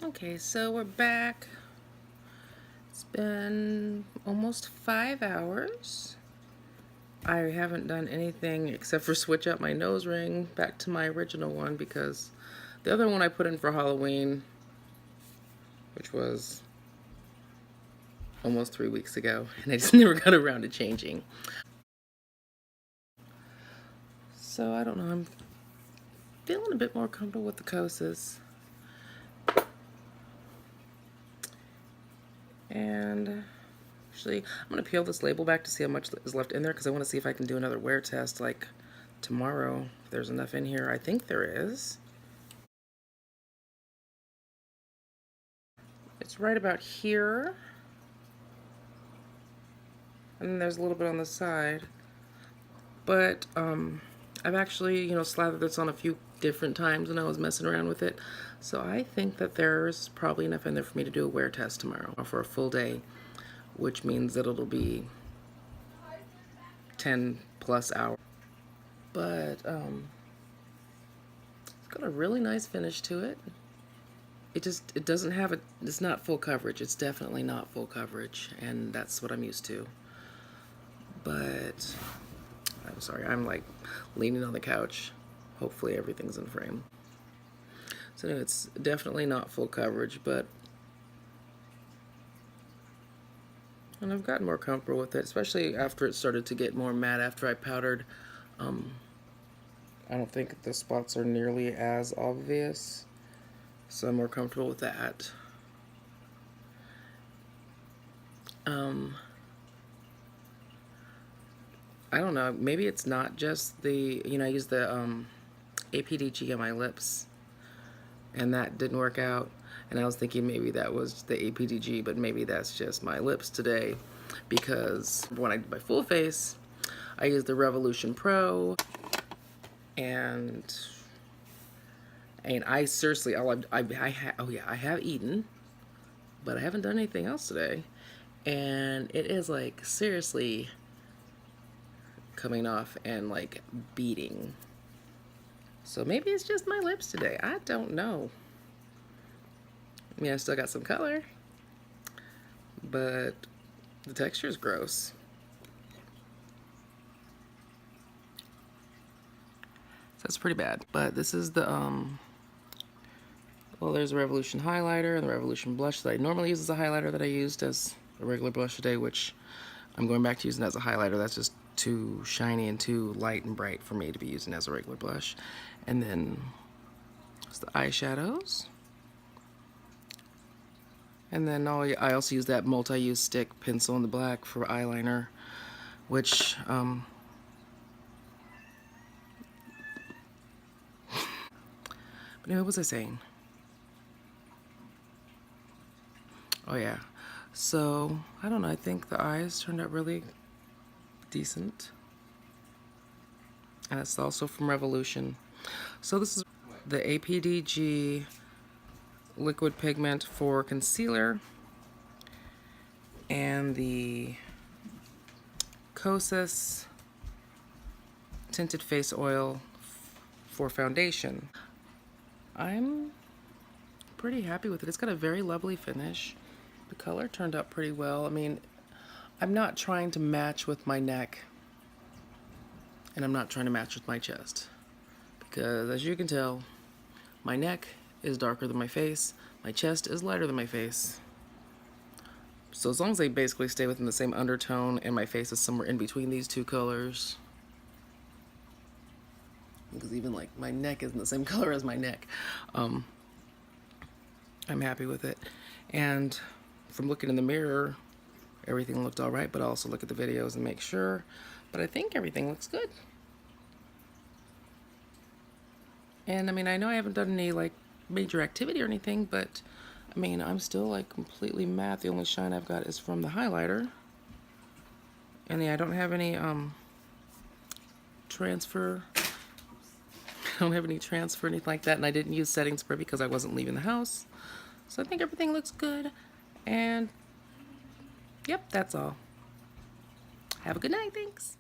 Okay, so we're back. It's been almost 5 hours. I haven't done anything except for switch out my nose ring back to my original one because the other one I put in for Halloween, which was almost 3 weeks ago, and I just never got around to changing. So I don't know, I'm feeling a bit more comfortable with the Kosås. And actually, I'm going to peel this label back to see how much is left in there because I want to see if I can do another wear test like tomorrow. If there's enough in here. I think there is. It's right about here. And then there's a little bit on the side. But I've actually, slathered this on a few different times when I was messing around with it. So I think that there's probably enough in there for me to do a wear test tomorrow for a full day, which means that it'll be 10 plus hours. But it's got a really nice finish to it. It doesn't have it's not full coverage. It's definitely not full coverage, and that's what I'm used to. But I'm sorry, I'm like leaning on the couch. Hopefully everything's in frame. So anyway, it's definitely not full coverage, and I've gotten more comfortable with it, especially after it started to get more matte after I powdered. I don't think the spots are nearly as obvious, so I'm more comfortable with that. I don't know, maybe it's not just the, I used the APDG on my lips, and that didn't work out. And I was thinking maybe that was the APDG, but maybe that's just my lips today, because when I did my full face, I used the Revolution Pro, and I seriously, I have eaten, but I haven't done anything else today, and it is like seriously coming off and like beating. So maybe it's just my lips today. I don't know. I mean, I still got some color, but the texture is gross. So that's pretty bad. But this is the well, there's a Revolution highlighter and the Revolution blush that I normally use as a highlighter that I used as a regular blush today, which I'm going back to using as a highlighter. That's just too shiny and too light and bright for me to be using as a regular blush. And then it's the eyeshadows. And then I also use that multi-use stick pencil in the black for eyeliner, which but anyway, what was I saying? Oh yeah, so I don't know, I think the eyes turned out really decent, and it's also from Revolution. So this is the APDG liquid pigment for concealer and the Kosås tinted face oil for foundation. I'm pretty happy with it. It's got a very lovely finish. The color turned out pretty well. I mean, I'm not trying to match with my neck, and I'm not trying to match with my chest, because as you can tell, my neck is darker than my face, my chest is lighter than my face. So as long as they basically stay within the same undertone and my face is somewhere in between these two colors, because even like my neck isn't the same color as my neck, I'm happy with it. And from looking in the mirror, everything looked all right, but I also look at the videos and make sure. But I think everything looks good. And I mean, I know I haven't done any like major activity or anything, but I mean, I'm still like completely matte. The only shine I've got is from the highlighter. And yeah, I don't have any transfer. I don't have any transfer or anything like that, and I didn't use setting spray because I wasn't leaving the house. So I think everything looks good. And yep, that's all. Have a good night. Thanks.